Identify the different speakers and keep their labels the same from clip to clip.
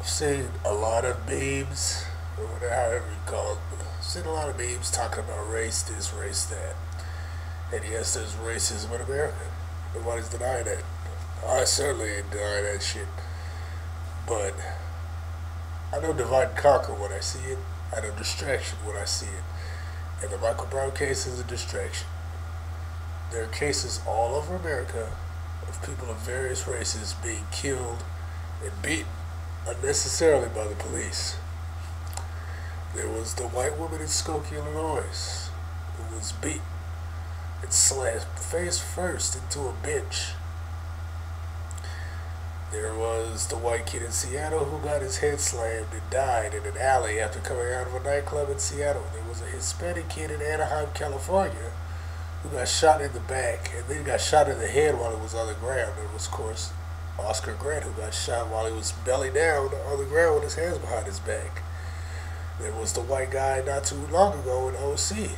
Speaker 1: I've seen a lot of memes, or whatever, however you call it. I've seen a lot of memes talking about race this, race that. And yes, there's racism in America. Nobody's denying that. I certainly ain't denying that shit. But I know divide and conquer when I see it. I know distraction when I see it. And the Michael Brown case is a distraction. There are cases all over America of people of various races being killed and beaten unnecessarily by the police. There was the white woman in Skokie, Illinois, who was beaten and slammed face first into a bench. There was the white kid in Seattle who got his head slammed and died in an alley after coming out of a nightclub in Seattle. There was a Hispanic kid in Anaheim, California who got shot in the back and then got shot in the head while he was on the ground. There was, of course, Oscar Grant, who got shot while he was belly down on the ground with his hands behind his back. There was the white guy not too long ago in OC.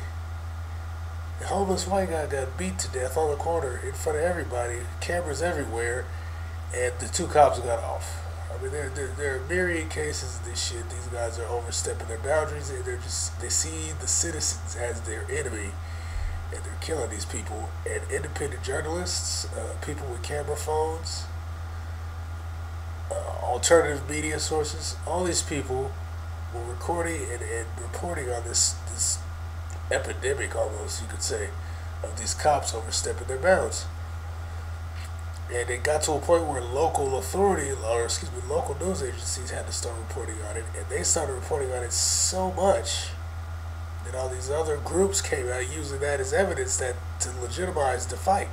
Speaker 1: The homeless white guy got beat to death on the corner in front of everybody, cameras everywhere, and the two cops got off. I mean, there are myriad cases of this shit. These guys are overstepping their boundaries, and they see the citizens as their enemy, and they're killing these people. And independent journalists, people with camera phones, alternative media sources, all these people were recording and reporting on this epidemic, almost you could say, of these cops overstepping their bounds. And it got to a point where local authority, or excuse me, local news agencies had to start reporting on it, and they started reporting on it so much that all these other groups came out using that as evidence that to legitimize the fight.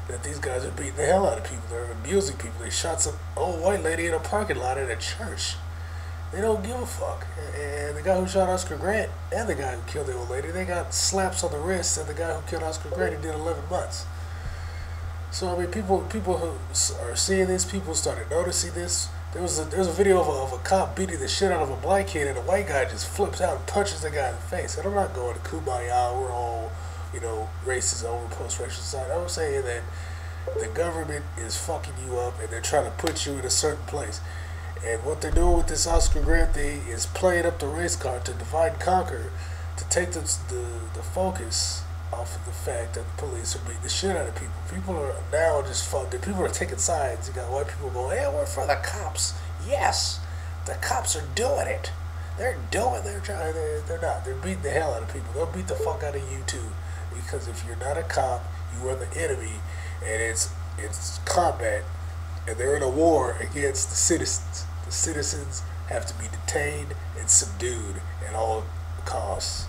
Speaker 1: That these guys are beating the hell out of people, they're abusing people. They shot some old white lady in a parking lot at a church. They don't give a fuck. And the guy who shot Oscar Grant and the guy who killed the old lady, they got slaps on the wrists, and the guy who killed Oscar Grant, he did 11 months. So I mean, people who are seeing this, people started noticing this. There was a video of a cop beating the shit out of a black kid, and a white guy just flips out and punches the guy in the face. And I'm not going to kumbaya, we're all, racist over post-racial society. I'm saying that the government is fucking you up, and they're trying to put you in a certain place. And what they're doing with this Oscar Grant thing is playing up the race card to divide and conquer, to take the focus off of the fact that the police are beating the shit out of people. People are now just fucked. People are taking sides. You got white people going, hey, we're for the cops. Yes, the cops are doing it. They're trying. They're not. They're beating the hell out of people. They'll beat the fuck out of you too. Because if you're not a cop, you are the enemy, and it's combat, and they're in a war against the citizens. The citizens have to be detained and subdued at all costs.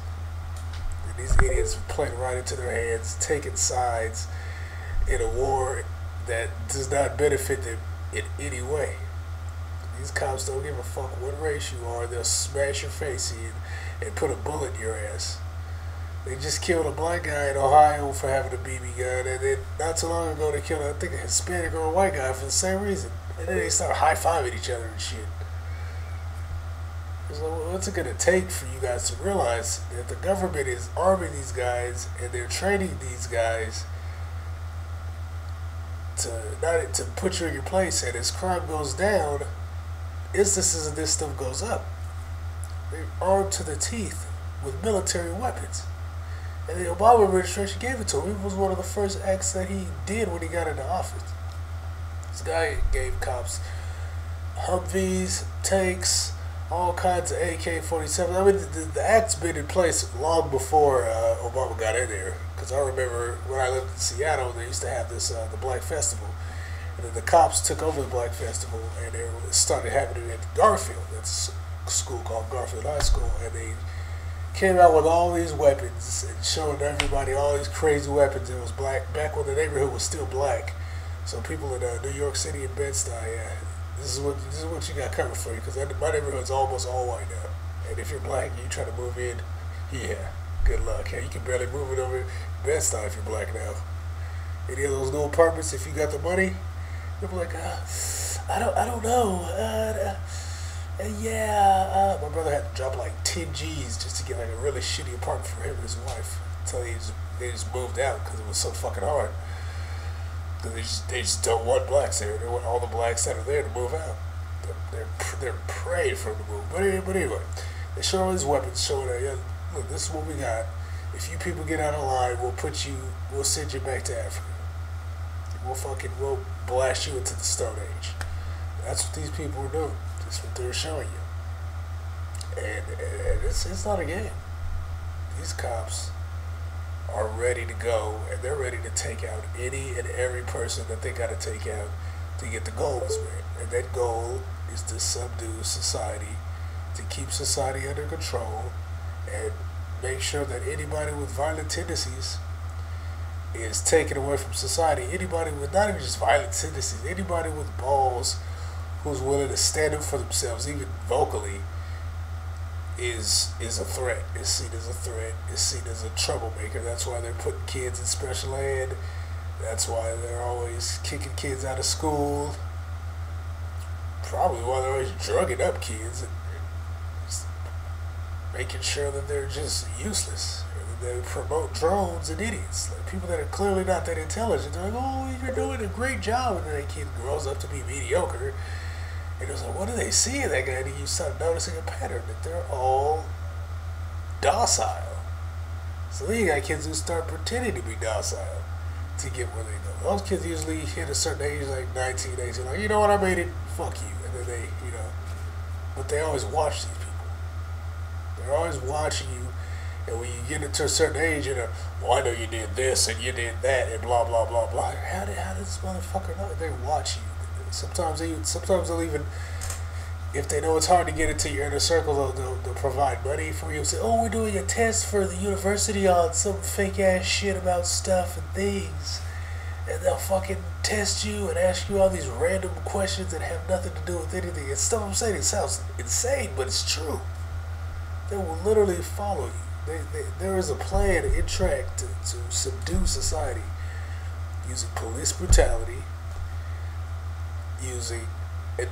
Speaker 1: And these idiots are playing right into their hands, taking sides in a war that does not benefit them in any way. These cops don't give a fuck what race you are. They'll smash your face in and put a bullet in your ass. They just killed a black guy in Ohio for having a BB gun, and then not too long ago they killed, I think, a Hispanic or a white guy for the same reason. And then they start high-fiving each other and shit. So what's it going to take for you guys to realize that the government is arming these guys and they're training these guys to put you in your place, and as crime goes down, instances of this stuff goes up. They're armed to the teeth with military weapons. And the Obama administration gave it to him. It was one of the first acts that he did when he got into office. This guy gave cops Humvees, tanks, all kinds of AK-47. I mean, the act's been in place long before Obama got in there. Because I remember when I lived in Seattle, they used to have this the Black Festival. And then the cops took over the Black Festival, and they started having it at Garfield. That's a school called Garfield High School. And they came out with all these weapons and showing everybody all these crazy weapons. It was black back when the neighborhood was still black. So people in New York City and Bed-Stuy, yeah, this is what you got coming for you, because my neighborhood's almost all white now. And if you're black and you try to move in, yeah, good luck. Hey, you can barely move it over Bed-Stuy if you're black now. Any of those new apartments, if you got the money, you'll be like, I don't know. My brother had to drop like 10 G's just to get like a really shitty apartment for him and his wife. Until they just moved out because it was so fucking hard. Because they just don't want blacks there. They want all the blacks that are there to move out. they're prey from the movie. But anyway, they show all these weapons, showing that, yeah, look, this is what we got. If you people get out of line, we'll send you back to Africa. We'll blast you into the Stone Age. That's what these people were doing. That's what they were showing you. And it's not a game. These cops are ready to go, and they're ready to take out any and every person that they got to take out to get the goals met. And that goal is to subdue society, to keep society under control, and make sure that anybody with violent tendencies is taken away from society. Anybody with not even just violent tendencies, anybody with balls who's willing to stand up for themselves, even vocally, is a threat. Is seen as a threat. Is seen as a troublemaker. That's why they're putting kids in special ed. That's why they're always kicking kids out of school. Probably why they're always drugging up kids and just making sure that they're just useless. They promote drones and idiots, like people that are clearly not that intelligent. They're like, oh, you're doing a great job, and then that kid grows up to be mediocre. And it's like, what do they see in that guy? And you start noticing a pattern that they're all docile. So then you got kids who start pretending to be docile to get where they go. Those kids usually hit a certain age, like 19, 18, like, you know what, I made it, fuck you. And then they, but they always watch these people. They're always watching you. And when you get into a certain age, well, I know you did this and you did that and blah blah blah blah. How did this motherfucker know? They watch you. Sometimes they'll even, if they know it's hard to get into your inner circle, they'll provide money for you. Say, oh, we're doing a test for the university on some fake ass shit about stuff and things, and they'll fucking test you and ask you all these random questions that have nothing to do with anything. And stuff I'm saying, it sounds insane, but it's true. They will literally follow you. There is a plan in track to subdue society using police brutality, using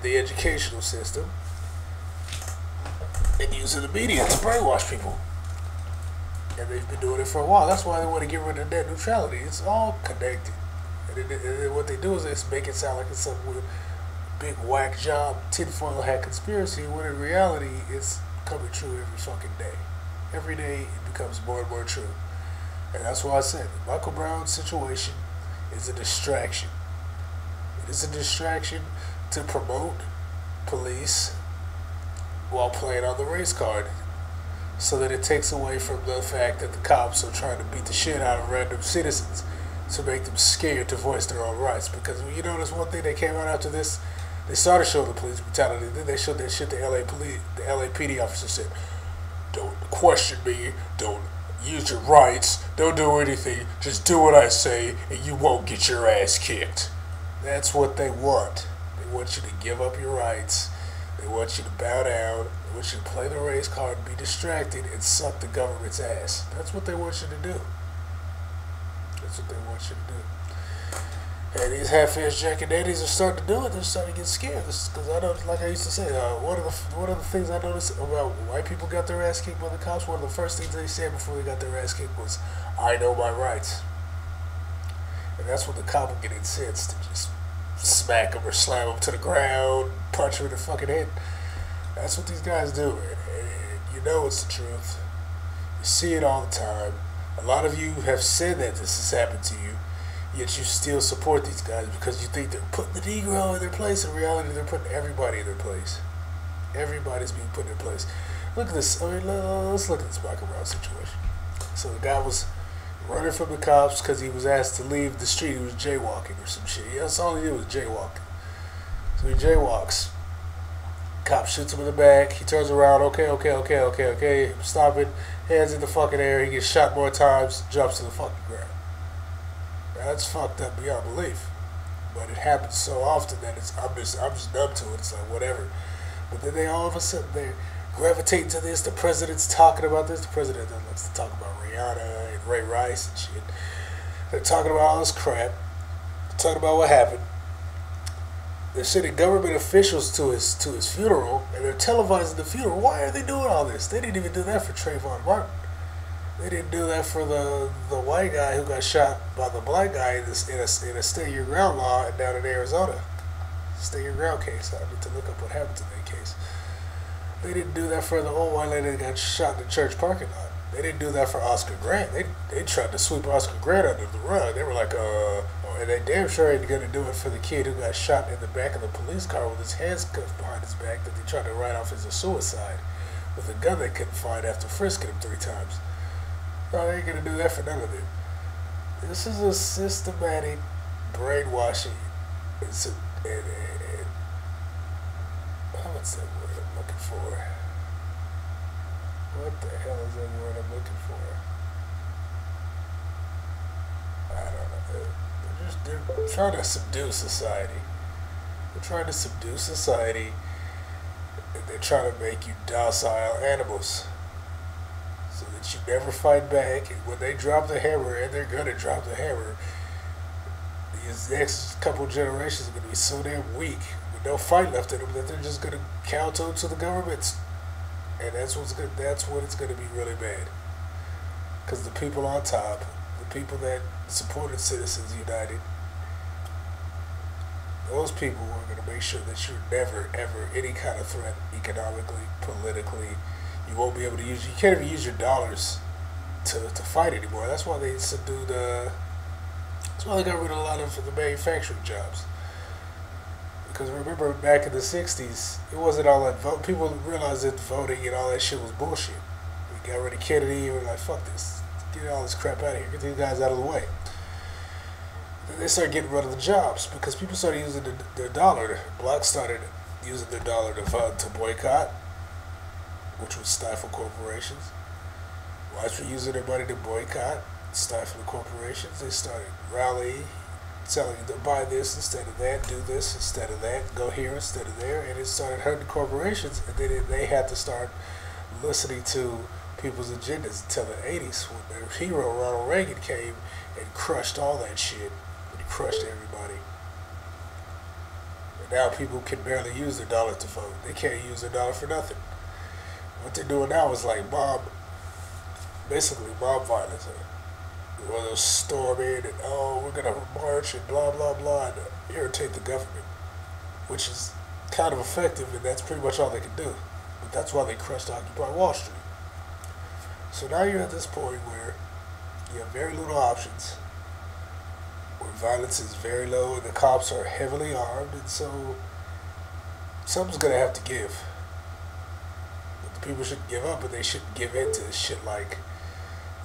Speaker 1: the educational system, and using the media to brainwash people. And they've been doing it for a while. That's why they want to get rid of net neutrality. It's all connected. And what they do is they make it sound like it's some big whack job, tinfoil hat conspiracy, when in reality it's coming true every fucking day. Every day it becomes more and more true. And that's why I said the Michael Brown situation is a distraction. It is a distraction to promote police while playing on the race card, so that it takes away from the fact that the cops are trying to beat the shit out of random citizens to make them scared to voice their own rights. Because you notice one thing that came out after this, they started showing the police brutality, then they showed that shit the LAPD officer said, don't question me, don't use your rights, don't do anything, just do what I say and you won't get your ass kicked. That's what they want. They want you to give up your rights, they want you to bow down, they want you to play the race card and be distracted and suck the government's ass. That's what they want you to do. That's what they want you to do. And these half-ass Jack and Daddies are starting to do it. They're starting to get scared. Because I know, like I used to say, one of the things I noticed about white people got their ass kicked by the cops, one of the first things they said before they got their ass kicked was, I know my rights. And that's when the cop would get incensed to just smack them or slam them to the ground, punch them in the fucking head. That's what these guys do, man. And you know it's the truth. You see it all the time. A lot of you have said that this has happened to you, yet you still support these guys because you think they're putting the Negro in their place. In reality, they're putting everybody in their place. Everybody's being put in their place. Look at this. Let's look at this Michael Brown situation. So the guy was running from the cops because he was asked to leave the street. He was jaywalking or some shit. That's all he did was jaywalking. So he jaywalks. Cop shoots him in the back. He turns around. Okay. Stop it. Hands in the fucking air. He gets shot more times. Jumps to the fucking ground. That's fucked up beyond belief, but it happens so often that I'm just numb to it. It's like whatever. But then they all of a sudden they gravitate to this. The president's talking about this. The president likes to talk about Rihanna and Ray Rice and shit. They're talking about all this crap. They're talking about what happened. They're sending government officials to his funeral, and they're televising the funeral. Why are they doing all this? They didn't even do that for Trayvon Martin. They didn't do that for the white guy who got shot by the black guy in a stay your ground law down in Arizona. Stay your ground case. I need to look up what happened to that case. They didn't do that for the old white lady that got shot in the church parking lot. They didn't do that for Oscar Grant. They tried to sweep Oscar Grant under the rug. They were like, and they damn sure ain't gonna do it for the kid who got shot in the back of the police car with his hands cuffed behind his back that they tried to write off as a suicide with a gun they couldn't find after frisking him 3 times. No, they ain't gonna do that for none of them. This is a systematic brainwashing. What's that word I'm looking for? What the hell is that word I'm looking for? I don't know. They're trying to subdue society. They're trying to subdue society. And they're trying to make you docile animals. So that you never fight back. And when they drop the hammer, and they're going to drop the hammer, these next couple generations are going to be so damn weak with no fight left in them that they're just going to kowtow to the governments. And that's what's good. That's when it's going to be really bad. Because the people on top, the people that supported Citizens United, those people are going to make sure that you're never, ever any kind of threat economically, politically. You won't be able to use. You can't even use your dollars to fight anymore. That's why they subdued. That's why they got rid of a lot of the manufacturing jobs. Because remember, back in the 60s, it wasn't all that vote. People realized that voting and all that shit was bullshit. We got rid of Kennedy, and we're like, fuck this. Get all this crap out of here. Get these guys out of the way. Then they started getting rid of the jobs because people started using their dollar. Blacks started using their dollar to boycott, which would stifle corporations. Whites were using their money to boycott, stifle the corporations. They started rallying, telling you to buy this instead of that, do this instead of that, go here instead of there, and it started hurting corporations. And then they had to start listening to people's agendas until the 80s when their hero Ronald Reagan came and crushed all that shit. And he crushed everybody. And now people can barely use their dollar to vote. They can't use their dollar for nothing. What they're doing now is like basically mob violence. Where they'll storm in and, we're going to march and blah, blah, blah, and irritate the government, which is kind of effective, and that's pretty much all they can do. But that's why they crushed Occupy Wall Street. So now you're at this point where you have very little options, where violence is very low and the cops are heavily armed, and so something's going to have to give. But the people shouldn't give up, but they shouldn't give in to shit like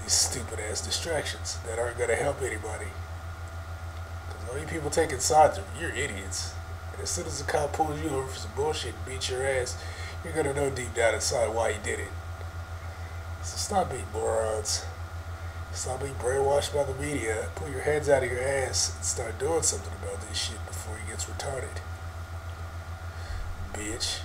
Speaker 1: these stupid ass distractions that aren't going to help anybody. Because all you people taking sides, you're idiots. And as soon as the cop pulls you over for some bullshit and beats your ass, you're going to know deep down inside why he did it. So stop being morons. Stop being brainwashed by the media. Pull your heads out of your ass and start doing something about this shit before it gets retarded. Bitch.